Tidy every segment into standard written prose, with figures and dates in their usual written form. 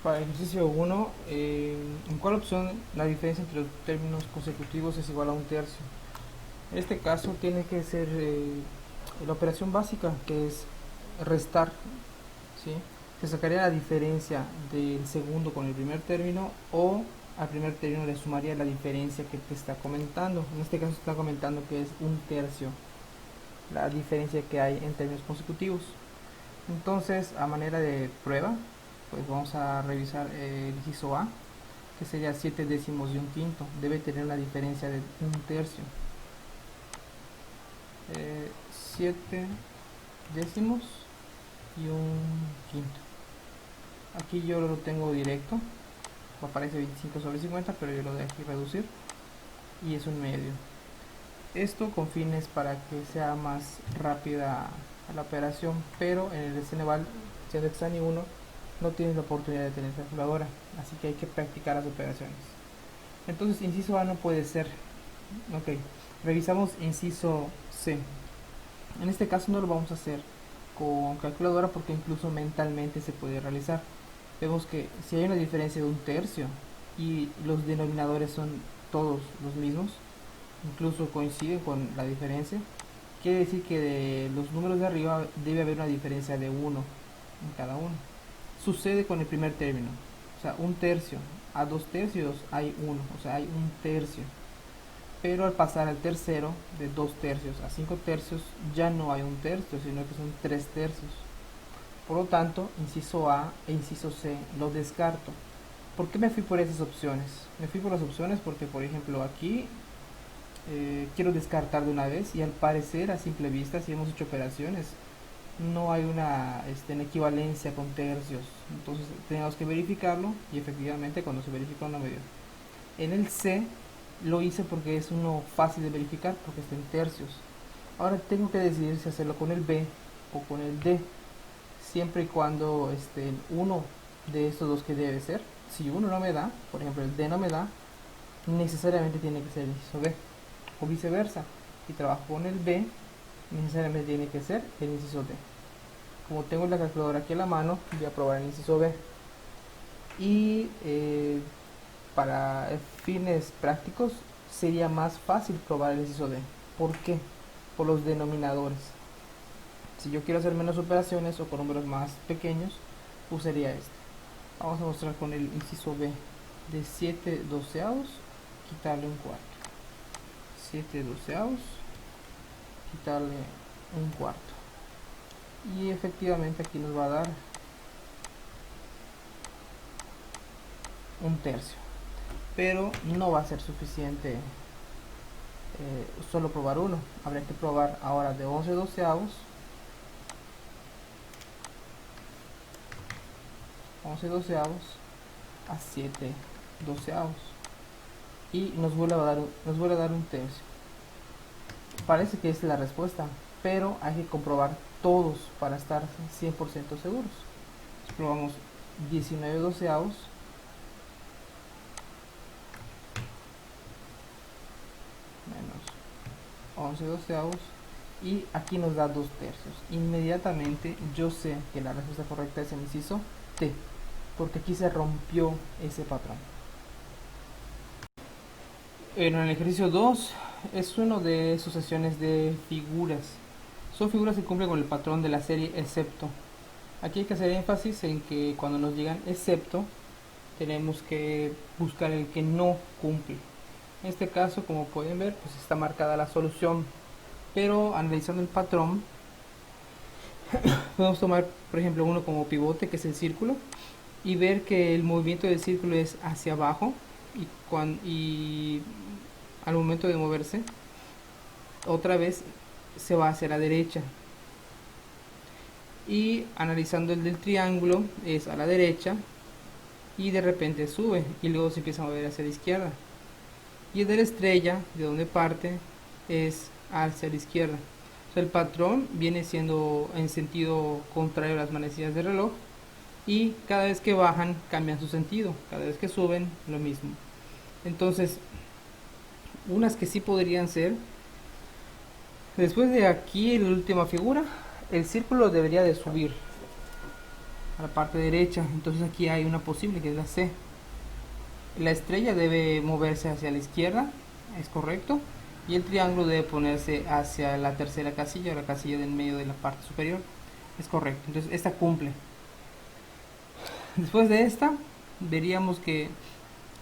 Para el ejercicio 1, ¿en cuál opción la diferencia entre los términos consecutivos es igual a un tercio? En este caso tiene que ser la operación básica, que es restar, ¿sí? Se sacaría la diferencia del segundo con el primer término, o al primer término le sumaría la diferencia que te está comentando. En este caso está comentando que es un tercio la diferencia que hay en términos consecutivos. Entonces, a manera de prueba, pues vamos a revisar el inciso A, que sería 7 décimos y un quinto. Debe tener una diferencia de un tercio. 7 décimos y un quinto. Aquí yo lo tengo directo, aparece 25 sobre 50, pero yo lo dejo aquí reducir, y es un medio. Esto con fines para que sea más rápida la operación, pero en el Ceneval, siendo Exani 1, no tienes la oportunidad de tener calculadora, así que hay que practicar las operaciones. Entonces, inciso A no puede ser. Ok, revisamos inciso C. En este caso no lo vamos a hacer con calculadora porque incluso mentalmente se puede realizar. Vemos que si hay una diferencia de un tercio y los denominadores son todos los mismos, incluso coinciden con la diferencia, quiere decir que de los números de arriba debe haber una diferencia de 1 en cada uno. Sucede con el primer término, o sea, un tercio a 2 tercios hay 1, o sea, hay un tercio. Pero al pasar al tercero, de 2 tercios a 5 tercios, ya no hay un tercio, sino que son 3 tercios. Por lo tanto, inciso A e inciso C lo descarto. ¿Por qué me fui por esas opciones? Me fui por las opciones porque, por ejemplo, aquí quiero descartar de una vez, y al parecer a simple vista, si hemos hecho operaciones, no hay una equivalencia con tercios. Entonces tenemos que verificarlo, y efectivamente cuando se verificó no me dio. En el C lo hice porque es uno fácil de verificar, porque está en tercios. Ahora tengo que decidir si hacerlo con el B o con el D, siempre y cuando uno de estos dos que debe ser. Si uno no me da, por ejemplo el D no me da, necesariamente tiene que ser el inciso B, o viceversa. Si trabajo con el B, necesariamente tiene que ser el inciso D. Como tengo la calculadora aquí a la mano, voy a probar el inciso B. Y para fines prácticos sería más fácil probar el inciso D. ¿Por qué? Por los denominadores. Si yo quiero hacer menos operaciones o con números más pequeños, usaría este. Vamos a mostrar con el inciso B. De 7 doceavos, quitarle un cuarto. 7 doceavos, quitarle un cuarto. Y efectivamente aquí nos va a dar un tercio. Pero no va a ser suficiente solo probar uno. Habría que probar ahora de 11 doceavos. 11 doceavos a 7 doceavos. Y nos vuelve a dar un tercio. Parece que esta es la respuesta, pero hay que comprobar todos para estar 100% seguros. Probamos 19 doceavos menos 11 doceavos, y aquí nos da 2 tercios. Inmediatamente yo sé que la respuesta correcta es el inciso T, porque aquí se rompió ese patrón. En el ejercicio 2 es uno de sucesiones de figuras. Son figuras que cumplen con el patrón de la serie excepto. Aquí hay que hacer énfasis en que cuando nos llegan excepto, tenemos que buscar el que no cumple. En este caso, como pueden ver, pues está marcada la solución, pero analizando el patrón, podemos tomar, por ejemplo, uno como pivote, que es el círculo, y ver que el movimiento del círculo es hacia abajo, y al momento de moverse, otra vez se va hacia la derecha. Y analizando el del triángulo, es a la derecha, y de repente sube, y luego se empieza a mover hacia la izquierda. Y el de la estrella, de donde parte, es hacia la izquierda. O sea, el patrón viene siendo en sentido contrario a las manecillas del reloj, y cada vez que bajan cambian su sentido, cada vez que suben lo mismo. Entonces, unas que sí podrían ser, después de aquí en la última figura, el círculo debería de subir. a la parte derecha. Entonces aquí hay una posible que es la C. La estrella debe moverse hacia la izquierda, es correcto, y el triángulo debe ponerse hacia la tercera casilla, o la casilla del medio de la parte superior, es correcto. Entonces esta cumple. Después de esta veríamos que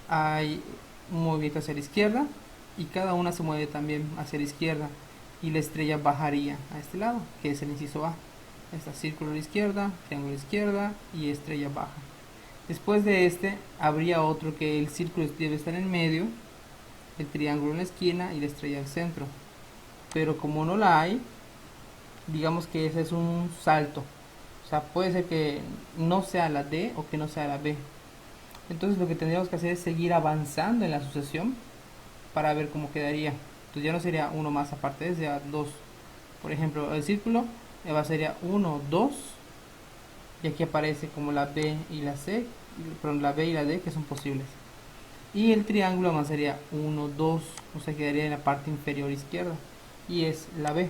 hay un movimiento hacia la izquierda y cada una se mueve también hacia la izquierda, y la estrella bajaría a este lado, que es el inciso A. Está círculo a la izquierda, triángulo a la izquierda y estrella baja. Después de este habría otro que el círculo debe estar en medio, el triángulo en la esquina y la estrella al centro. Pero como no la hay, digamos que ese es un salto. O sea, puede ser que no sea la D o que no sea la B. Entonces lo que tendríamos que hacer es seguir avanzando en la sucesión para ver cómo quedaría. Entonces ya no sería uno más aparte, sería dos. Por ejemplo, el círculo sería 1, 2, y aquí aparece como la B y la C, perdón, la B y la D, que son posibles. Y el triángulo avanzaría 1, 2, o sea, quedaría en la parte inferior izquierda, y es la B.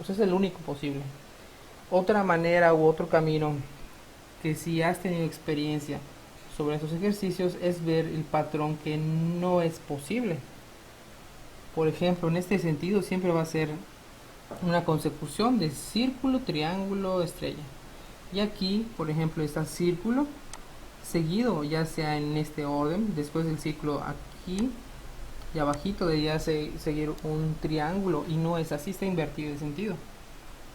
O sea, es el único posible. Otra manera u otro camino que si has tenido experiencia sobre estos ejercicios es ver el patrón que no es posible. Por ejemplo, en este sentido siempre va a ser una consecución de círculo, triángulo, estrella. Y aquí, por ejemplo, está círculo seguido, ya sea en este orden, después del círculo aquí y abajito debería seguir un triángulo, y no es así, está invertido el sentido.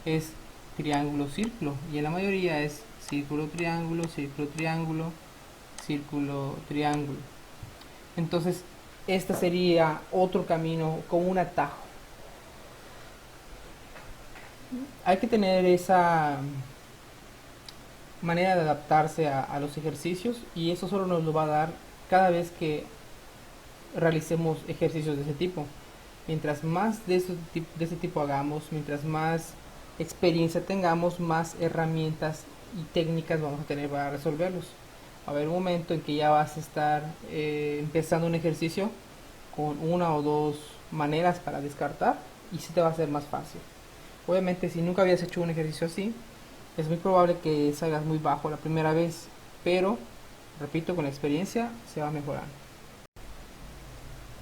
Es triángulo, círculo, y en la mayoría es círculo, triángulo, círculo, triángulo, círculo, triángulo. Entonces, este sería otro camino con un atajo. Hay que tener esa manera de adaptarse a los ejercicios, y eso solo nos lo va a dar cada vez que realicemos ejercicios de ese tipo. Mientras más de ese tipo hagamos, mientras más experiencia tengamos, más herramientas y técnicas vamos a tener para resolverlos. Va a haber un momento en que ya vas a estar empezando un ejercicio con una o dos maneras para descartar, y se te va a hacer más fácil. Obviamente, si nunca habías hecho un ejercicio así, es muy probable que salgas muy bajo la primera vez, pero repito, con la experiencia se va mejorando.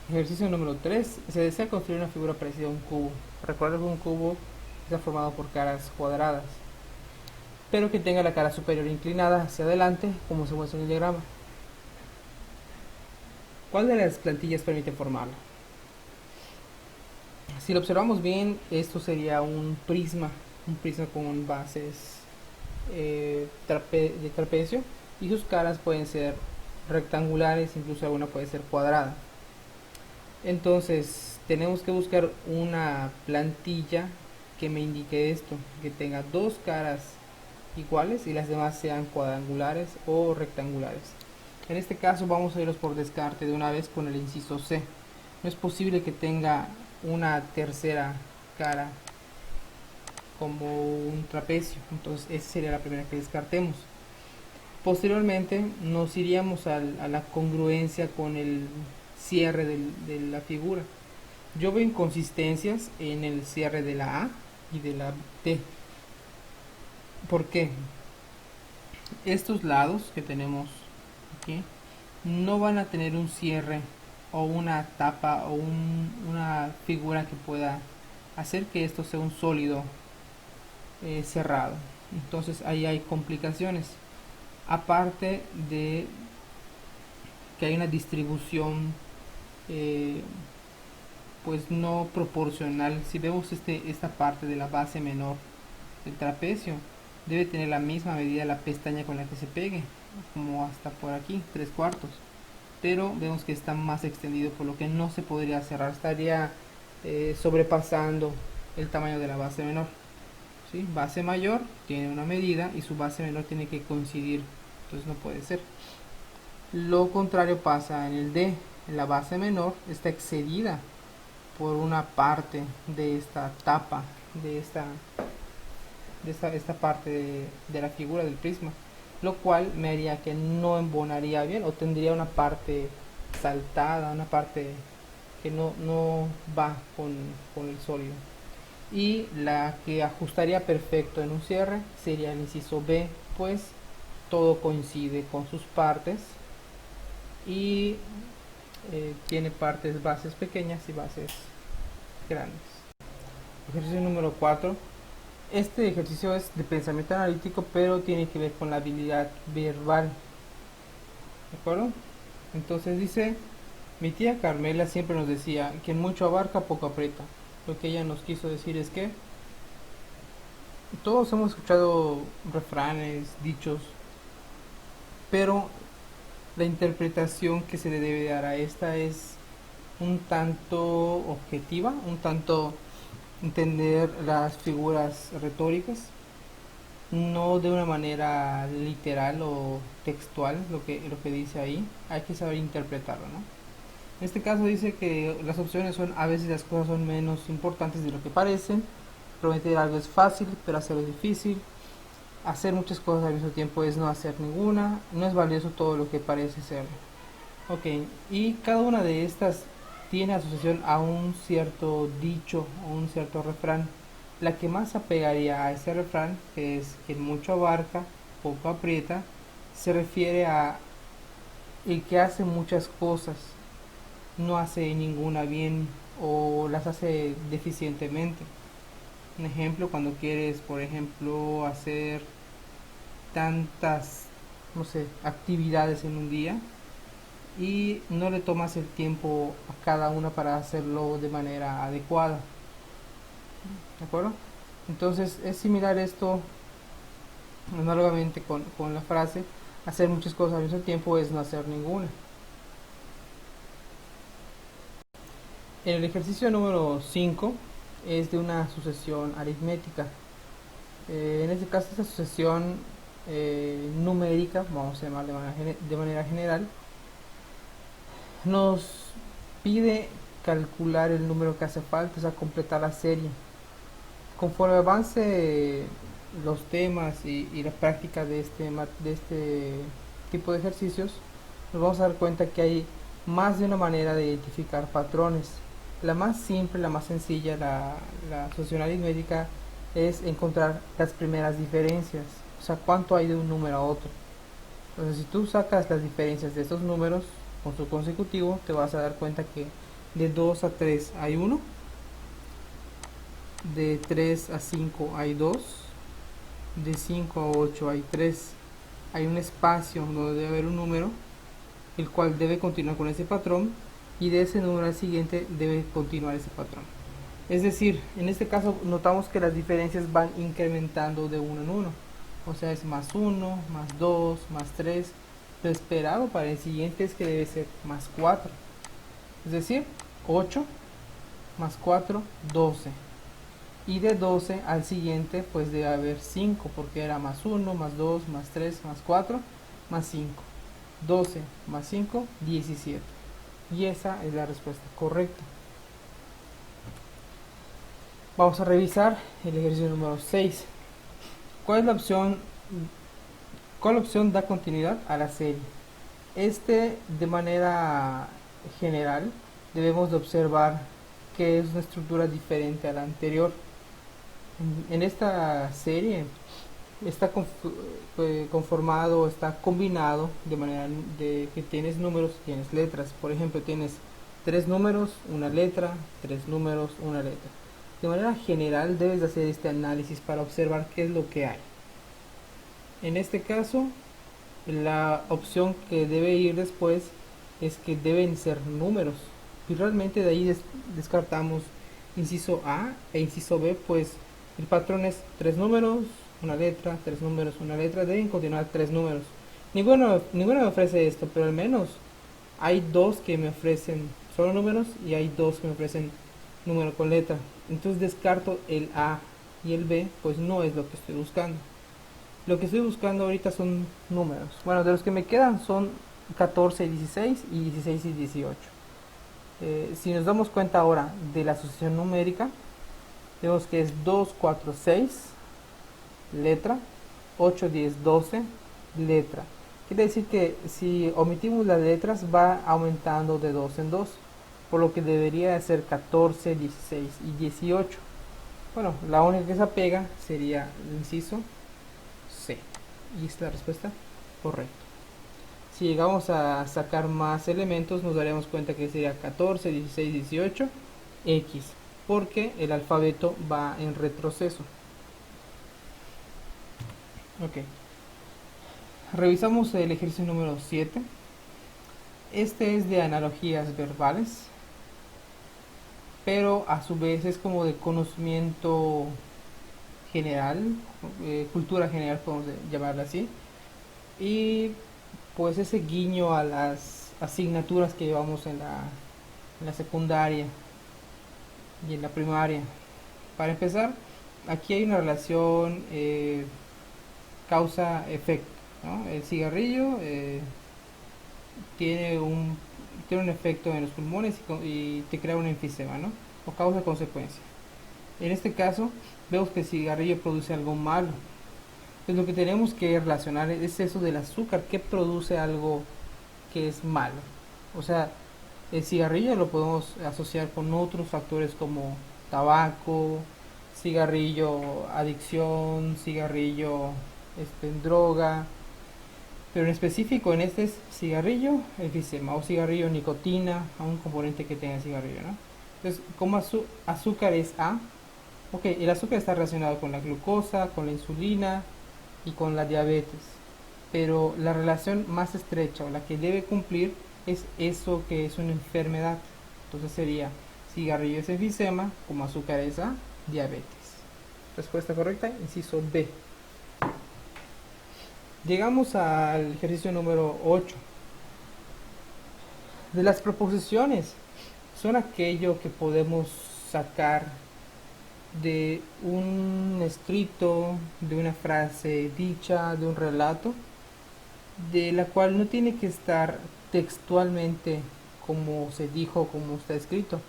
Ejercicio número 3. Se desea construir una figura parecida a un cubo. Recuerda que un cubo está formado por caras cuadradas, pero que tenga la cara superior inclinada hacia adelante, como se muestra en el diagrama. ¿Cuál de las plantillas permite formarla? Si lo observamos bien, esto sería un prisma con bases de trapecio, y sus caras pueden ser rectangulares, incluso alguna puede ser cuadrada. Entonces tenemos que buscar una plantilla que me indique esto, que tenga dos caras iguales y las demás sean cuadrangulares o rectangulares. En este caso vamos a irnos por descarte de una vez con el inciso C. No es posible que tenga una tercera cara como un trapecio, entonces esa sería la primera que descartemos. Posteriormente nos iríamos a la congruencia con el cierre de la figura. Yo veo inconsistencias en el cierre de la A y de la T. ¿Por qué? Estos lados que tenemos aquí no van a tener un cierre o una tapa o una figura que pueda hacer que esto sea un sólido cerrado. Entonces ahí hay complicaciones, aparte de que hay una distribución pues no proporcional. Si vemos esta parte de la base menor del trapecio, debe tener la misma medida la pestaña con la que se pegue, como hasta por aquí, 3/4, pero vemos que está más extendido, por lo que no se podría cerrar, estaría sobrepasando el tamaño de la base menor. ¿Sí? Base mayor tiene una medida y su base menor tiene que coincidir, entonces no puede ser. Lo contrario pasa en el D. La base menor está excedida por una parte de esta tapa, de esta parte de la figura del prisma, lo cual me haría que no embonaría bien, o tendría una parte saltada, una parte que no va con el sólido. Y la que ajustaría perfecto en un cierre sería el inciso B, pues todo coincide con sus partes y tiene partes bases pequeñas y bases grandes. Ejercicio número 4. Este ejercicio es de pensamiento analítico, pero tiene que ver con la habilidad verbal. ¿De acuerdo? Entonces dice, mi tía Carmela siempre nos decía, quien mucho abarca, poco aprieta. Lo que ella nos quiso decir es que todos hemos escuchado refranes, dichos, pero la interpretación que se le debe dar a esta es un tanto objetiva, un tanto entender las figuras retóricas, no de una manera literal o textual lo que dice ahí, hay que saber interpretarlo, ¿no? En este caso dice que las opciones son, a veces las cosas son menos importantes de lo que parecen, prometer algo es fácil, pero hacerlo es difícil, hacer muchas cosas al mismo tiempo es no hacer ninguna, no es valioso todo lo que parece ser. Ok, y cada una de estas tiene asociación a un cierto dicho o un cierto refrán. La que más apegaría a ese refrán, que es quien mucho abarca, poco aprieta, se refiere a el que hace muchas cosas, no hace ninguna bien o las hace deficientemente. Un ejemplo, cuando quieres, por ejemplo, hacer tantas, no sé, actividades en un día y no le tomas el tiempo a cada una para hacerlo de manera adecuada. ¿De acuerdo? Entonces es similar esto análogamente con la frase, hacer muchas cosas al mismo tiempo es no hacer ninguna. En el ejercicio número 5 es de una sucesión aritmética. En este caso esta sucesión numérica, vamos a llamar de manera general, nos pide calcular el número que hace falta, o sea, completar la serie. Conforme avance los temas y la práctica de este tipo de ejercicios, nos vamos a dar cuenta que hay más de una manera de identificar patrones. La más simple, la más sencilla, la asociación aritmética, es encontrar las primeras diferencias, o sea, cuánto hay de un número a otro. Entonces, si tú sacas las diferencias de estos números con su consecutivo, te vas a dar cuenta que de 2 a 3 hay 1, de 3 a 5 hay 2, de 5 a 8 hay 3. Hay un espacio donde debe haber un número, el cual debe continuar con ese patrón, y de ese número al siguiente debe continuar ese patrón. Es decir, en este caso notamos que las diferencias van incrementando de uno en uno. O sea, es más 1, más 2, más 3. Lo esperado para el siguiente es que debe ser más 4. Es decir, 8 más 4, 12. Y de 12 al siguiente pues debe haber 5, porque era más 1, más 2, más 3, más 4, más 5. 12 más 5, 17. Y esa es la respuesta correcta. Vamos a revisar el ejercicio número 6. ¿Cuál opción da continuidad a la serie? De manera general, debemos de observar que es una estructura diferente a la anterior. En esta serie está conformado, está combinado de manera de que tienes números y tienes letras. Por ejemplo, tienes 3 números, una letra, 3 números, una letra. De manera general debes de hacer este análisis para observar qué es lo que hay. En este caso, la opción que debe ir después es que deben ser números. Y realmente de ahí descartamos inciso A e inciso B, pues el patrón es 3 números, una letra, 3 números, una letra, deben continuar 3 números. Ninguno me ofrece esto, pero al menos hay 2 que me ofrecen solo números y hay 2 que me ofrecen número con letra. Entonces descarto el A y el B, pues no es lo que estoy buscando. Lo que estoy buscando ahorita son números. Bueno, de los que me quedan son 14 y 16 y 16 y 18. Si nos damos cuenta ahora de la asociación numérica, vemos que es 2, 4, 6, letra, 8, 10, 12, letra. Quiere decir que si omitimos las letras va aumentando de 2 en 2, por lo que debería ser 14, 16 y 18. Bueno, la única que se apega sería el inciso C. Y esta es la respuesta correcto. Si llegamos a sacar más elementos, nos daremos cuenta que sería 14, 16, 18, X, porque el alfabeto va en retroceso. Ok. Revisamos el ejercicio número 7. Este es de analogías verbales, pero a su vez es como de conocimiento general, cultura general podemos llamarla así, y pues ese guiño a las asignaturas que llevamos en la secundaria y en la primaria. Para empezar, aquí hay una relación causa-efecto, ¿no? El cigarrillo tiene un efecto en los pulmones y te crea un enfisema, ¿no? O causa-consecuencia. En este caso, vemos que el cigarrillo produce algo malo. Entonces lo que tenemos que relacionar es eso del azúcar, que produce algo que es malo. O sea, el cigarrillo lo podemos asociar con otros factores como tabaco, cigarrillo adicción, cigarrillo droga, pero en específico en este es cigarrillo enfisema o cigarrillo nicotina, a un componente que tenga el cigarrillo, ¿no? Entonces, como azúcar es A, ok, el azúcar está relacionado con la glucosa, con la insulina y con la diabetes, pero la relación más estrecha o la que debe cumplir es eso que es una enfermedad. Entonces sería cigarrillo es enfisema, como azúcar es A, diabetes. Respuesta correcta, inciso B. Llegamos al ejercicio número 8. De las proposiciones, son aquello que podemos sacar de un escrito, de una frase dicha, de un relato, de la cual no tiene que estar textualmente como se dijo, como está escrito,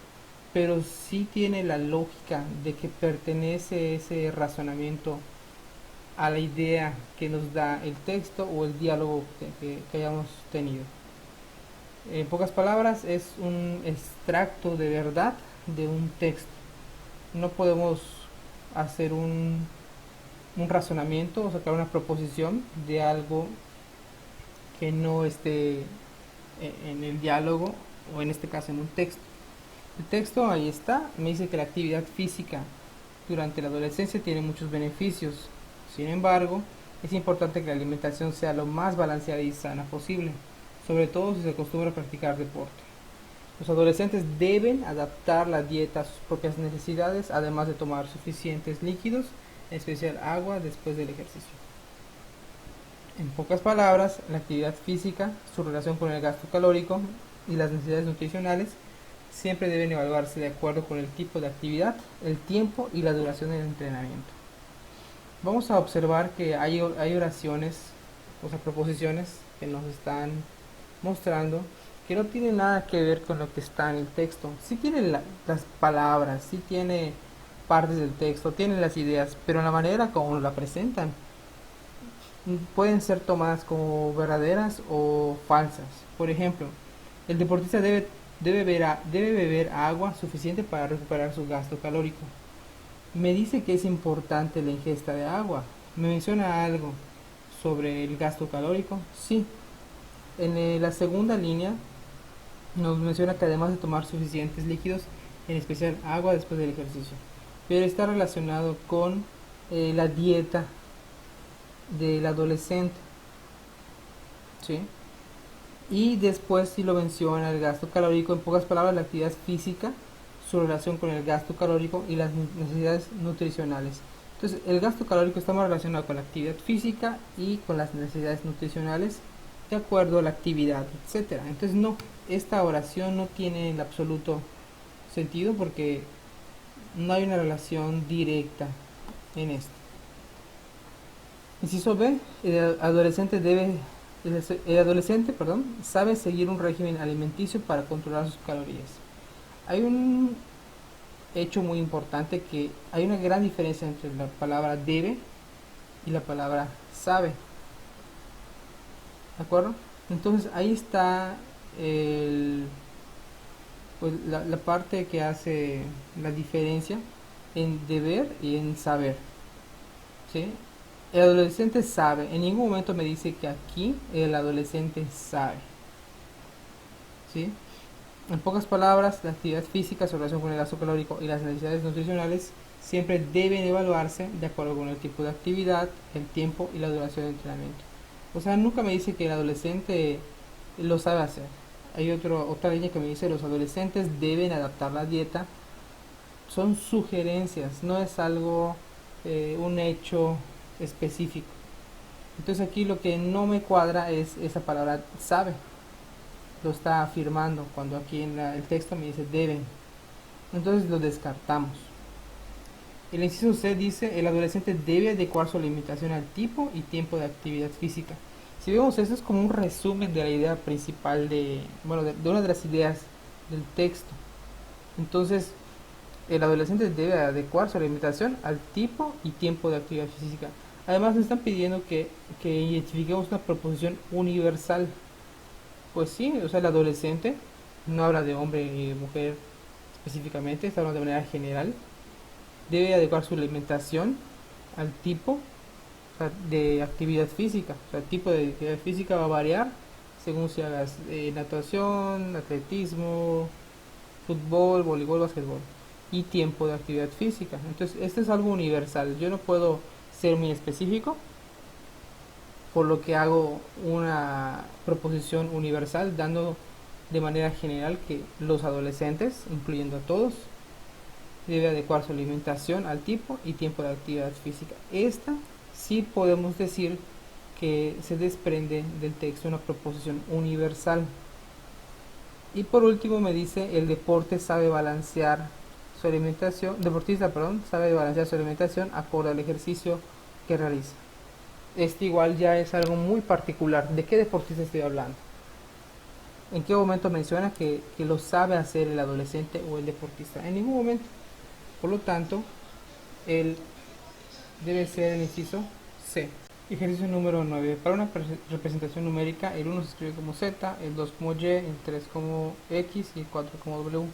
pero sí tiene la lógica de que pertenece ese razonamiento a la idea que nos da el texto o el diálogo que hayamos tenido. En pocas palabras, es un extracto de verdad de un texto. No podemos hacer un razonamiento o sacar una proposición de algo que no esté en el diálogo o en este caso en un texto. El texto ahí está, me dice que la actividad física durante la adolescencia tiene muchos beneficios. Sin embargo, es importante que la alimentación sea lo más balanceada y sana posible, sobre todo si se acostumbra a practicar deporte. Los adolescentes deben adaptar la dieta a sus propias necesidades, además de tomar suficientes líquidos, en especial agua, después del ejercicio. En pocas palabras, la actividad física, su relación con el gasto calórico y las necesidades nutricionales siempre deben evaluarse de acuerdo con el tipo de actividad, el tiempo y la duración del entrenamiento. Vamos a observar que hay oraciones, o sea, proposiciones que nos están mostrando que no tienen nada que ver con lo que está en el texto. Sí tienen las palabras, sí tiene partes del texto, tienen las ideas, pero la manera como la presentan pueden ser tomadas como verdaderas o falsas. Por ejemplo, el deportista debe beber agua suficiente para recuperar su gasto calórico. Me dice que es importante la ingesta de agua. ¿Me menciona algo sobre el gasto calórico? Sí. En la segunda línea nos menciona que además de tomar suficientes líquidos, en especial agua después del ejercicio, pero está relacionado con la dieta del adolescente, ¿sí? Y después sí lo menciona el gasto calórico, en pocas palabras la actividad física, su relación con el gasto calórico y las necesidades nutricionales. Entonces el gasto calórico está más relacionado con la actividad física y con las necesidades nutricionales de acuerdo a la actividad, etcétera. Entonces no, esta oración no tiene en absoluto sentido porque no hay una relación directa en esto. Inciso B, el adolescente sabe seguir un régimen alimenticio para controlar sus calorías. Hay un hecho muy importante, que hay una gran diferencia entre la palabra debe y la palabra sabe. ¿De acuerdo? Entonces ahí está la parte que hace la diferencia en deber y en saber, ¿sí? El adolescente sabe. En ningún momento me dice que aquí el adolescente sabe. ¿Sí? En pocas palabras, la actividad física, su relación con el gasto calórico y las necesidades nutricionales siempre deben evaluarse de acuerdo con el tipo de actividad, el tiempo y la duración del entrenamiento. O sea, nunca me dice que el adolescente lo sabe hacer. Hay otra línea que me dice los adolescentes deben adaptar la dieta. Son sugerencias, no es algo, un hecho específico. Entonces aquí lo que no me cuadra es esa palabra sabe. Lo está afirmando cuando aquí en el texto me dice deben. Entonces lo descartamos. El inciso C dice el adolescente debe adecuar su alimentación al tipo y tiempo de actividad física. Si vemos esto es como un resumen de la idea principal de una de las ideas del texto. Entonces el adolescente debe adecuar su alimentación al tipo y tiempo de actividad física. Además nos están pidiendo que identifiquemos una proposición universal. Pues sí, o sea, el adolescente no habla de hombre y mujer específicamente, está hablando de manera general. Debe adecuar su alimentación al tipo, o sea, de actividad física. O sea, el tipo de actividad física va a variar según si hagas natación, atletismo, fútbol, voleibol, básquetbol. Y tiempo de actividad física. Entonces, esto es algo universal. Yo no puedo ser muy específico, por lo que hago una proposición universal dando de manera general que los adolescentes, incluyendo a todos, debe adecuar su alimentación al tipo y tiempo de actividad física. Esta sí podemos decir que se desprende del texto una proposición universal. Y por último me dice el deporte sabe balancear su alimentación, deportista, perdón, sabe balancear su alimentación acorde al ejercicio que realiza. Este igual ya es algo muy particular. ¿De qué deportista estoy hablando? ¿En qué momento menciona que lo sabe hacer el adolescente o el deportista? En ningún momento. Por lo tanto, él debe ser el inciso C. Ejercicio número 9. Para una representación numérica, el 1 se escribe como Z, el 2 como Y, el 3 como X y el 4 como W.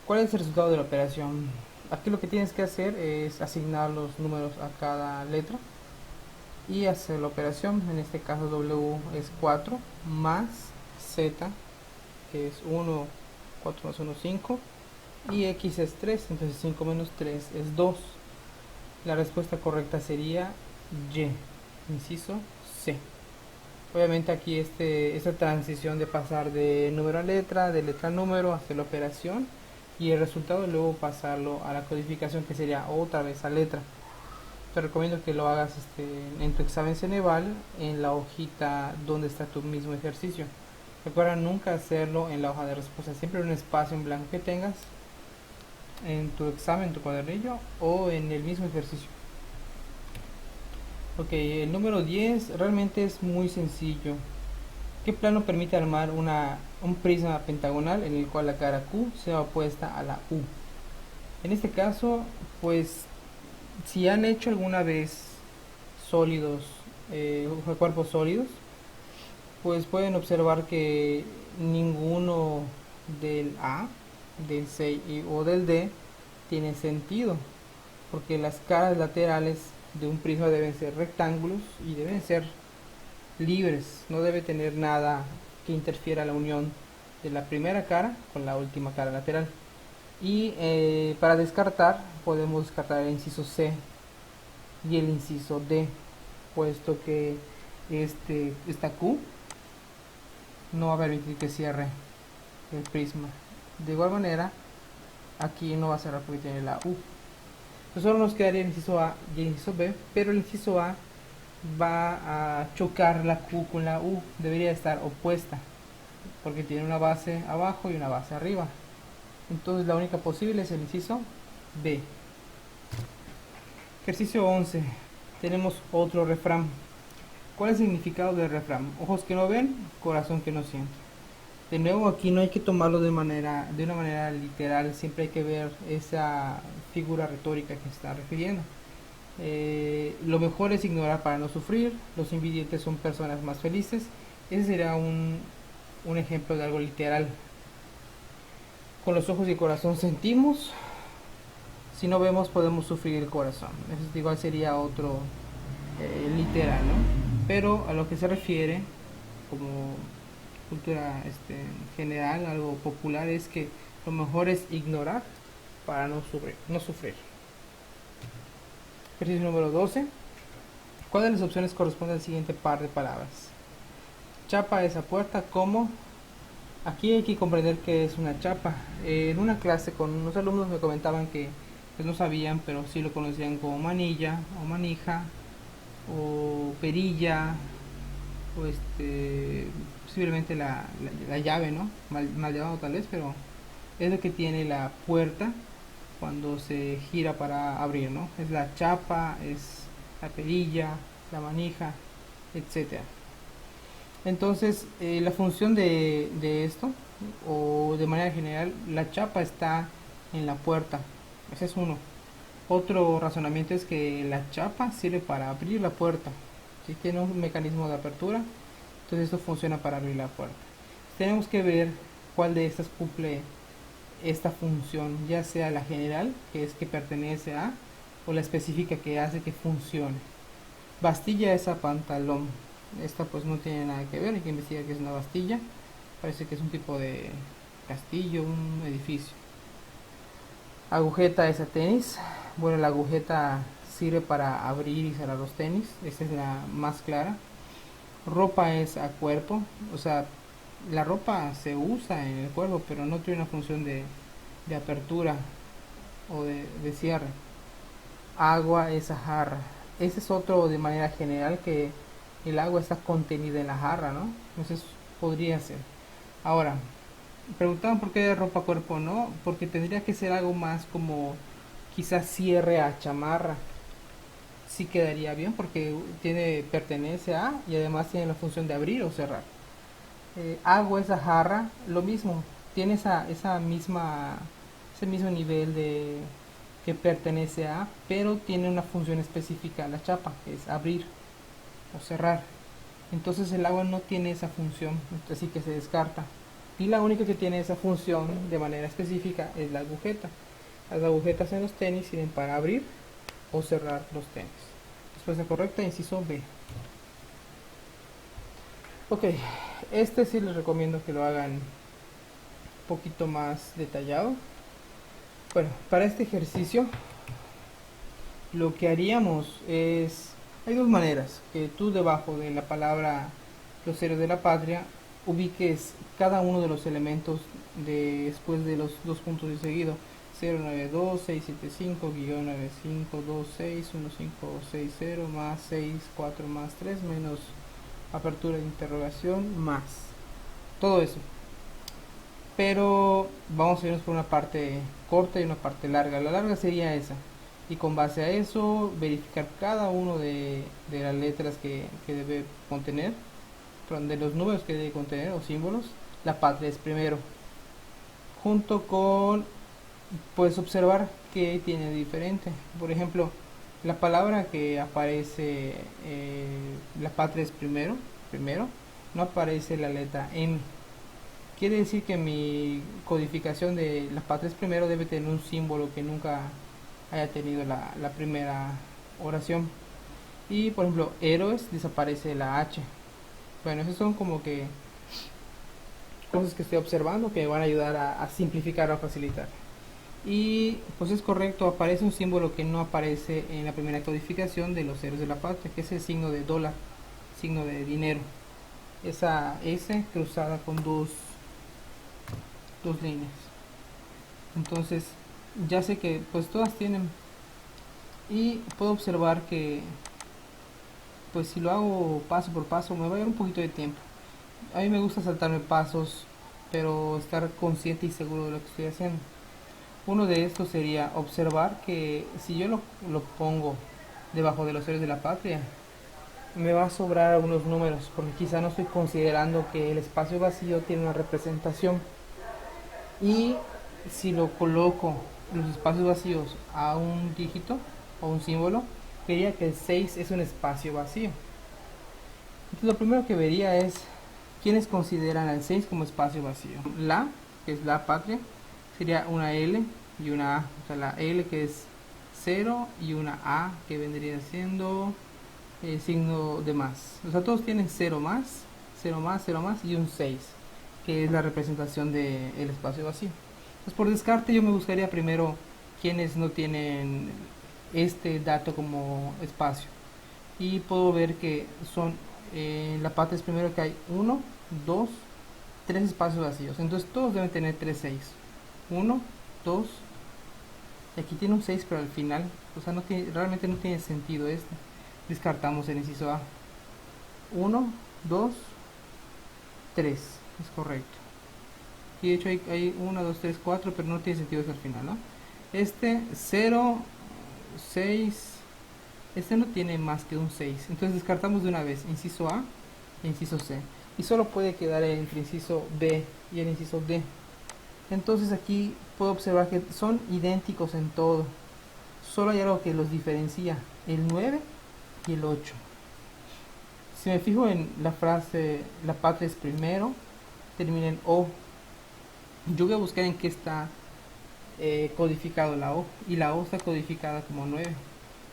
¿Cuál es el resultado de la operación? Aquí lo que tienes que hacer es asignar los números a cada letra y hacer la operación. En este caso W es 4 más Z, que es 1, 4 más 1, 5, y X es 3, entonces 5 menos 3 es 2. La respuesta correcta sería Y, inciso C. Obviamente aquí esta transición de pasar de número a letra, de letra a número, hacer la operación y el resultado luego pasarlo a la codificación, que sería otra vez a letra. Te recomiendo que lo hagas en tu examen Ceneval, en la hojita donde está tu mismo ejercicio. Recuerda nunca hacerlo en la hoja de respuesta, siempre en un espacio en blanco que tengas en tu examen, en tu cuadernillo o en el mismo ejercicio. Ok, el número 10 realmente es muy sencillo. ¿Qué plano permite armar un prisma pentagonal en el cual la cara Q sea opuesta a la U? En este caso, pues si han hecho alguna vez sólidos, cuerpos sólidos, pues pueden observar que ninguno del A, del C o del D tiene sentido, porque las caras laterales de un prisma deben ser rectángulos y deben ser libres, no debe tener nada que interfiera la unión de la primera cara con la última cara lateral. Y para descartar, podemos descartar el inciso C y el inciso D, puesto que esta Q no va a permitir que cierre el prisma. De igual manera, aquí no va a cerrar porque tiene la U. Entonces solo nos quedaría el inciso A y el inciso B, pero el inciso A va a chocar la Q con la U, debería estar opuesta, porque tiene una base abajo y una base arriba. Entonces la única posible es el inciso B. Ejercicio 11. Tenemos otro refrán. ¿Cuál es el significado del refrán? Ojos que no ven, corazón que no siente. De nuevo, aquí no hay que tomarlo de una manera literal, siempre hay que ver esa figura retórica que se está refiriendo. Lo mejor es ignorar para no sufrir, los invidentes son personas más felices. Ese sería un ejemplo de algo literal. Con los ojos y el corazón sentimos, si no vemos podemos sufrir el corazón. Eso igual sería otro literal, ¿no? Pero a lo que se refiere como cultura general, algo popular, es que lo mejor es ignorar para no sufrir. Ejercicio número 12. ¿Cuál de las opciones corresponde al siguiente par de palabras? Chapa esa puerta como... Aquí hay que comprender qué es una chapa. En una clase con unos alumnos me comentaban que pues, no sabían, pero sí lo conocían como manilla o manija o perilla o posiblemente la llave, ¿no? Mal llamado tal vez, pero es lo que tiene la puerta cuando se gira para abrir, ¿no? Es la chapa, es la perilla, la manija, etcétera. Entonces, la función de esto, o de manera general, la chapa está en la puerta. Ese es uno. Otro razonamiento es que la chapa sirve para abrir la puerta. Si tiene un mecanismo de apertura, entonces esto funciona para abrir la puerta. Tenemos que ver cuál de estas cumple esta función, ya sea la general, que es que pertenece a, o la específica que hace que funcione. Bastilla es a pantalón. Esta pues no tiene nada que ver, hay que investigar qué es una bastilla. Parece que es un tipo de castillo, un edificio. Agujeta es a tenis. Bueno, la agujeta sirve para abrir y cerrar los tenis. Esta es la más clara. Ropa es a cuerpo. O sea, la ropa se usa en el cuerpo, pero no tiene una función de apertura o de cierre. Agua es a jarra. Ese es otro de manera general, que el agua está contenida en la jarra, ¿no? Entonces podría ser. Ahora, preguntaban por qué de ropa cuerpo no, porque tendría que ser algo más como quizás cierre a chamarra. Sí quedaría bien porque pertenece a y además tiene la función de abrir o cerrar. Agua esa jarra, lo mismo, tiene ese mismo nivel de que pertenece a, pero tiene una función específica, la chapa, que es abrir o cerrar. Entonces el agua no tiene esa función, así que se descarta. Y la única que tiene esa función de manera específica es la agujeta. Las agujetas en los tenis sirven para abrir o cerrar los tenis. Respuesta correcta, inciso B. Ok, sí les recomiendo que lo hagan un poquito más detallado. Bueno, para este ejercicio lo que haríamos es... Hay dos maneras, que tú debajo de la palabra los héroes de la patria ubiques cada uno de los elementos después de los dos puntos de seguido. 092 675 9526 1560 más 64 más 3 menos apertura de interrogación más todo eso. Pero vamos a irnos por una parte corta y una parte larga. La larga sería esa, y con base a eso verificar cada uno de las letras que debe contener, de los números que debe contener o símbolos. La patria es primero, junto con pues observar qué tiene de diferente. Por ejemplo, la palabra que aparece, la patria es primero, no aparece la letra M. Quiere decir que mi codificación de la patria es primero debe tener un símbolo que nunca haya tenido la primera oración. Y por ejemplo, héroes, desaparece la H. Bueno, esas son como que cosas que estoy observando que me van a ayudar a simplificar o a facilitar. Y pues es correcto, aparece un símbolo que no aparece en la primera codificación de los héroes de la patria, que es el signo de dólar, signo de dinero. Esa S cruzada con dos líneas. Entonces ya sé que pues todas tienen, y puedo observar que pues si lo hago paso por paso me va a llevar un poquito de tiempo. A mí me gusta saltarme pasos, pero estar consciente y seguro de lo que estoy haciendo. Uno de estos sería observar que si yo lo pongo debajo de los héroes de la patria, me va a sobrar algunos números, porque quizá no estoy considerando que el espacio vacío tiene una representación. Y si lo coloco los espacios vacíos a un dígito o un símbolo, vería que el 6 es un espacio vacío. Entonces lo primero que vería es quiénes consideran al 6 como espacio vacío. La, que es la patria, sería una L y una A. O sea, la L que es 0 y una A que vendría siendo signo de más. O sea, todos tienen 0 más, 0 más, 0 más y un 6, que es la representación del espacio vacío. Entonces, por descarte, yo me buscaría primero quienes no tienen este dato como espacio. Y puedo ver que son, en la parte es primero que hay 1, 2, 3 espacios vacíos. Entonces, todos deben tener 3 6. 1, 2, y aquí tiene un 6, pero al final, o sea, realmente no tiene sentido este. Descartamos el inciso A. 1, 2, 3, es correcto. Y de hecho hay 1, 2, 3, 4, pero no tiene sentido ese al final, ¿no? Este 0, 6, este no tiene más que un 6. Entonces descartamos de una vez inciso A e inciso C. Y solo puede quedar entre inciso B y el inciso D. Entonces aquí puedo observar que son idénticos en todo. Solo hay algo que los diferencia, el 9 y el 8. Si me fijo en la frase, la patria es primero, termina en O. Yo voy a buscar en qué está codificado la O. Y la O está codificada como 9.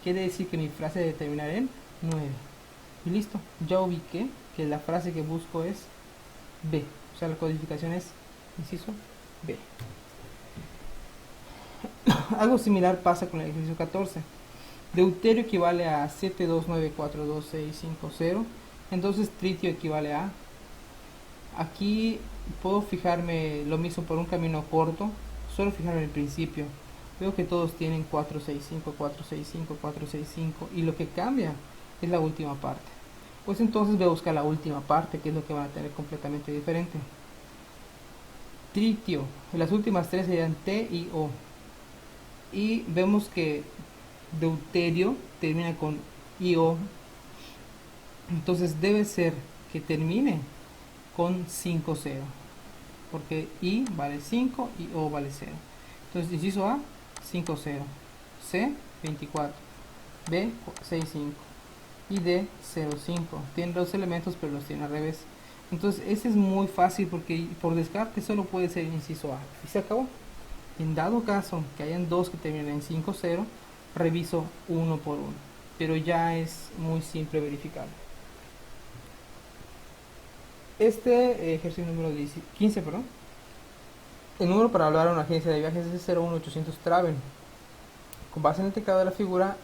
Quiere decir que mi frase debe terminar en 9. Y listo, ya ubiqué que la frase que busco es B. O sea, la codificación es inciso B. Algo similar pasa con el ejercicio 14. Deuterio equivale a 7294265 entonces tritio equivale a. Aquí puedo fijarme lo mismo por un camino corto, solo fijarme en el principio. Veo que todos tienen 465, 465, 465 y lo que cambia es la última parte. Pues entonces voy a buscar la última parte, que es lo que van a tener completamente diferente. Tritio, las últimas tres serían T y O. Y vemos que deuterio termina con IO, entonces debe ser que termine con 5,0, porque I vale 5 y O vale 0. Entonces inciso A 5,0, C 24, B 6,5 y D 0,5. Tiene dos elementos pero los tiene al revés. Entonces ese es muy fácil porque por descarte solo puede ser el inciso A y se acabó. En dado caso que hayan dos que terminen en 5,0, reviso uno por uno, pero ya es muy simple verificarlo. Este ejercicio número 15, perdón. El número para hablar a una agencia de viajes es 01800 Travel. Con base en el teclado de la figura,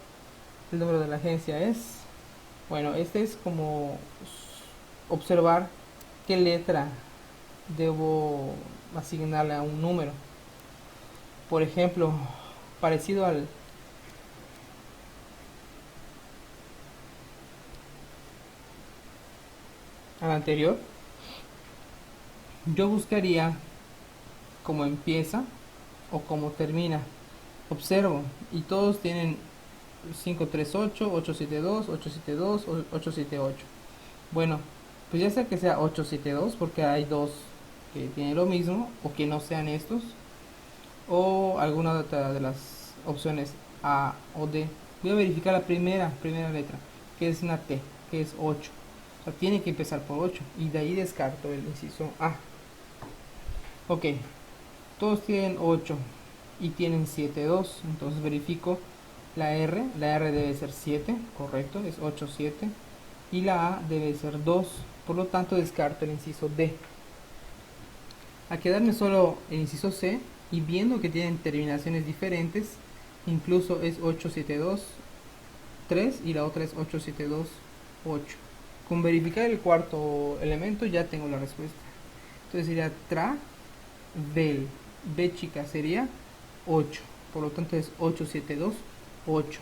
el número de la agencia es, bueno, este es como observar qué letra debo asignarle a un número. Por ejemplo, parecido al anterior, yo buscaría cómo empieza o cómo termina. Observo y todos tienen 538, 872, 872, 878. Bueno, pues ya sea que sea 872 porque hay dos que tienen lo mismo o que no sean estos, o alguna otra de las opciones A o D. Voy a verificar la primera letra, que es una T, que es 8. O sea, tiene que empezar por 8 y de ahí descarto el inciso A. Ok, todos tienen 8 y tienen 7,2, entonces verifico la R debe ser 7, correcto, es 8, 7, y la A debe ser 2, por lo tanto descarto el inciso D. A quedarme solo el inciso C y viendo que tienen terminaciones diferentes, incluso es 872 3 y la otra es 872 8. Con verificar el cuarto elemento ya tengo la respuesta. Entonces sería tra vel, B chica sería 8, por lo tanto es 872 8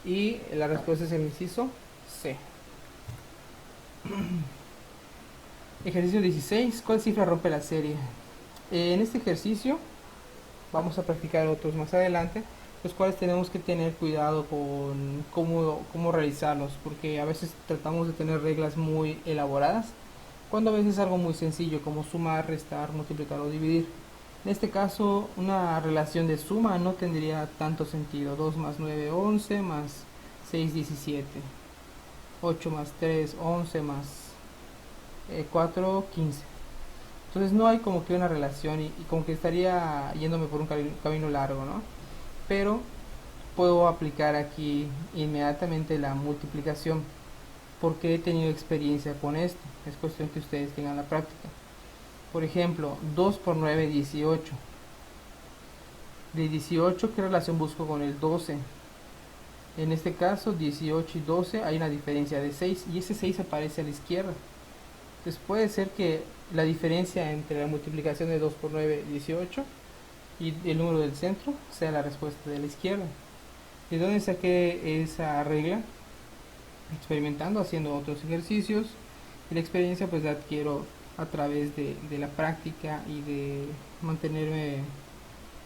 y la respuesta es el inciso C. Ejercicio 16. ¿Cuál cifra rompe la serie? En este ejercicio vamos a practicar otros más adelante, los cuales tenemos que tener cuidado con cómo realizarlos, porque a veces tratamos de tener reglas muy elaboradas, cuando a veces es algo muy sencillo como sumar, restar, multiplicar o dividir. En este caso, una relación de suma no tendría tanto sentido. 2 más 9, 11, más 6, 17. 8 más 3, 11, más 4, 15. Entonces no hay como que una relación y como que estaría yéndome por un camino largo, ¿no? Pero puedo aplicar aquí inmediatamente la multiplicación porque he tenido experiencia con esto. Es cuestión que ustedes tengan la práctica. Por ejemplo, 2 por 9, 18. De 18, ¿qué relación busco con el 12? En este caso, 18 y 12 hay una diferencia de 6 y ese 6 aparece a la izquierda. Entonces puede ser que la diferencia entre la multiplicación de 2 por 9, 18 y el número del centro sea la respuesta de la izquierda. ¿De dónde saqué esa regla? Experimentando, haciendo otros ejercicios. Y la experiencia pues la adquiero a través de la práctica y de mantenerme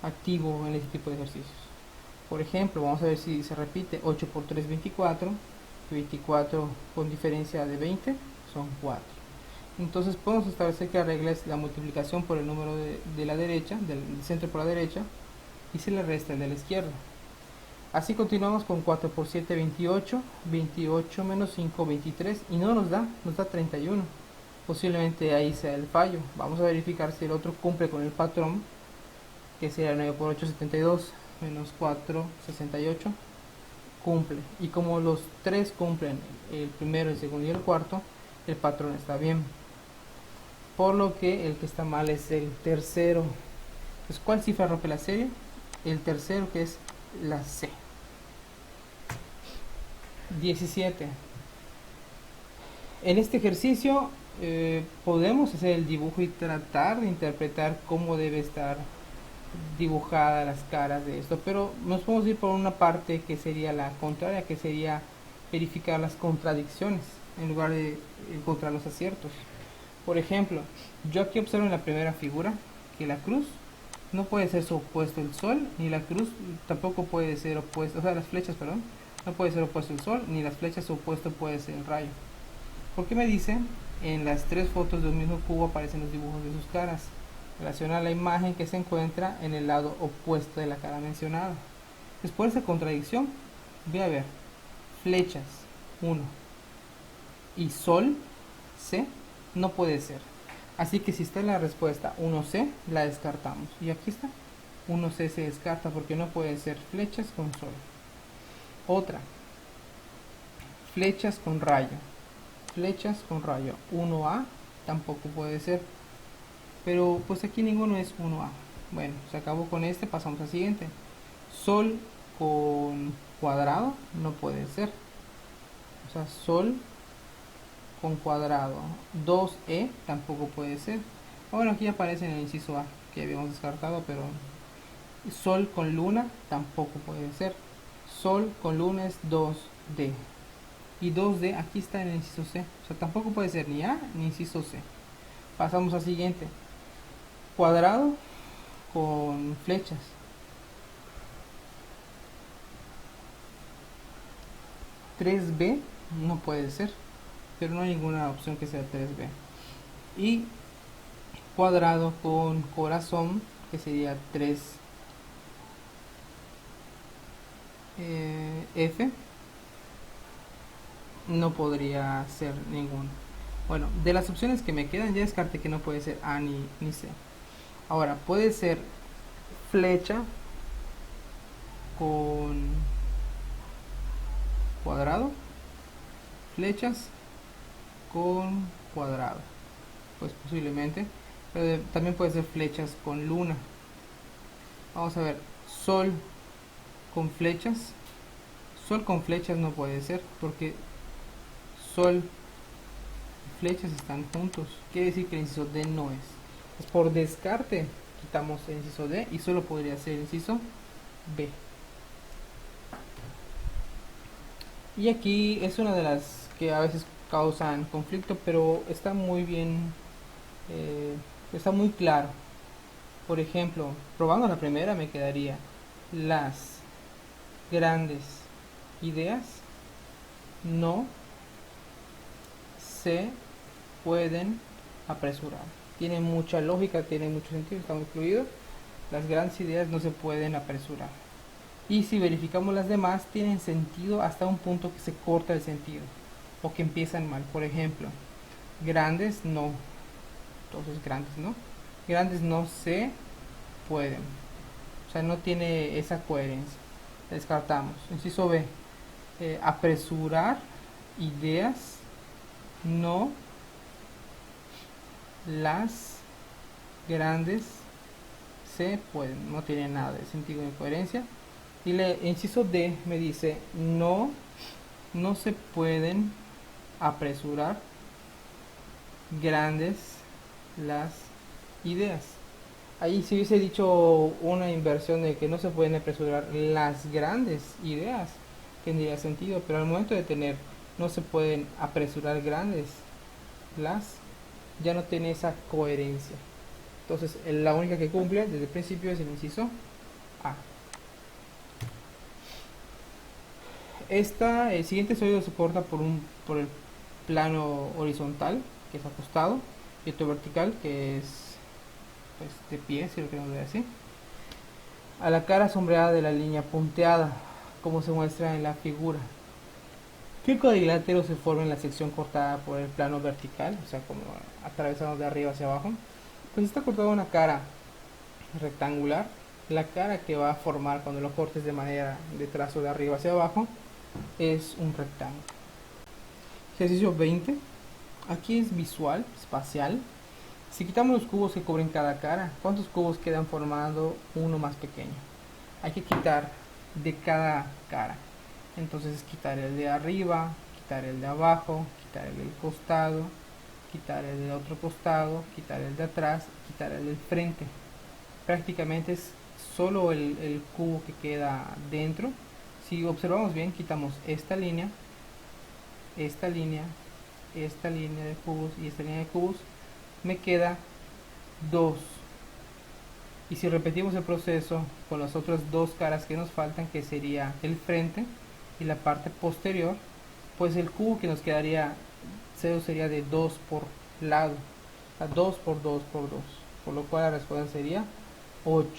activo en este tipo de ejercicios. Por ejemplo, vamos a ver si se repite. 8 por 3, 24. 24 con diferencia de 20 son 4. Entonces podemos establecer que la regla es la multiplicación por el número de la derecha, del centro por la derecha, y se le resta el de la izquierda. Así continuamos con 4 por 7, 28. 28 menos 5, 23. Y no nos da 31. Posiblemente ahí sea el fallo. Vamos a verificar si el otro cumple con el patrón, que sería 9 por 8, 72. Menos 4, 68. Cumple. Y como los tres cumplen, el primero, el segundo y el cuarto, el patrón está bien. Por lo que el que está mal es el tercero. Pues, ¿cuál cifra rompe la serie? El tercero, que es la C. 17. En este ejercicio podemos hacer el dibujo y tratar de interpretar cómo debe estar dibujada las caras de esto, pero nos podemos ir por una parte que sería la contraria, que sería verificar las contradicciones en lugar de encontrar los aciertos. Por ejemplo, yo aquí observo en la primera figura que la cruz no puede ser su opuesto el sol, ni la cruz tampoco puede ser opuesto, o sea, las flechas, perdón, no puede ser opuesto el sol, ni las flechas su opuesto puede ser el rayo. ¿Por qué me dice? En las tres fotos de un mismo cubo aparecen los dibujos de sus caras. Relaciona a la imagen que se encuentra en el lado opuesto de la cara mencionada. Después de esa contradicción, voy a ver flechas 1 y sol C no puede ser. Así que si está en la respuesta 1C, la descartamos. Y aquí está, 1C se descarta porque no puede ser flechas con sol. Otra, flechas con rayo. Flechas con rayo 1A tampoco puede ser. Pero pues aquí ninguno es 1A. Bueno, se acabó con este, pasamos al siguiente. Sol con cuadrado no puede ser. O sea, sol con cuadrado 2E tampoco puede ser. Bueno, aquí aparece en el inciso A, que habíamos descartado, pero sol con luna tampoco puede ser. Sol con luna es 2D. Y 2D aquí está en el inciso C. O sea, tampoco puede ser ni A ni inciso C. Pasamos al siguiente. Cuadrado con flechas. 3B no puede ser, pero no hay ninguna opción que sea 3B. Y cuadrado con corazón, que sería 3F, no podría ser ninguno. Bueno, de las opciones que me quedan ya descarté que no puede ser A ni C. Ahora, puede ser flecha con cuadrado, flechas con cuadrado, pues posiblemente, pero también puede ser flechas con luna. Vamos a ver, sol con flechas. Sol con flechas no puede ser porque sol y flechas están juntos, quiere decir que el inciso D no es. Pues por descarte quitamos el inciso D y solo podría ser el inciso B. Y aquí es una de las que a veces causan conflicto, pero está muy bien, está muy claro. Por ejemplo, probando la primera me quedaría las grandes ideas no se pueden apresurar. Tiene mucha lógica, tiene mucho sentido, está muy fluido. Las grandes ideas no se pueden apresurar. Y si verificamos las demás, tienen sentido hasta un punto que se corta el sentido o que empiezan mal. Por ejemplo, grandes no, entonces grandes no, grandes no se pueden. O sea, no tiene esa coherencia. descartamos. Inciso B, apresurar ideas, no las grandes se pueden. No tiene nada de sentido de coherencia. Y el inciso D me dice, no se pueden apresurar grandes las ideas. Ahí si hubiese dicho una inversión de que no se pueden apresurar las grandes ideas, tendría sentido, pero al momento de tener no se pueden apresurar grandes las, ya no tiene esa coherencia. Entonces la única que cumple desde el principio es el inciso A. El siguiente sólido se corta por el plano horizontal, que es acostado, y otro vertical, que es pues, de pie, si lo queremos ver así, a la cara sombreada de la línea punteada, como se muestra en la figura. ¿Qué cuadrilátero se forma en la sección cortada por el plano vertical? O sea, como atravesado de arriba hacia abajo. Pues está cortada una cara rectangular. La cara que va a formar cuando lo cortes de manera de trazo de arriba hacia abajo es un rectángulo. Ejercicio 20. Aquí es visual, espacial. Si quitamos los cubos que cubren cada cara, ¿cuántos cubos quedan formando uno más pequeño? Hay que quitar de cada cara. Entonces quitar el de arriba, quitar el de abajo, quitar el del costado, quitar el del otro costado, quitar el de atrás, quitar el del frente. Prácticamente es solo el cubo que queda dentro. Si observamos bien, quitamos esta línea, esta línea, esta línea de cubos y esta línea de cubos, me queda 2. Y si repetimos el proceso con las otras dos caras que nos faltan, que sería el frente y la parte posterior, pues el cubo que nos quedaría cero sería de 2 por lado, o sea, 2 por 2 por 2, por lo cual la respuesta sería 8.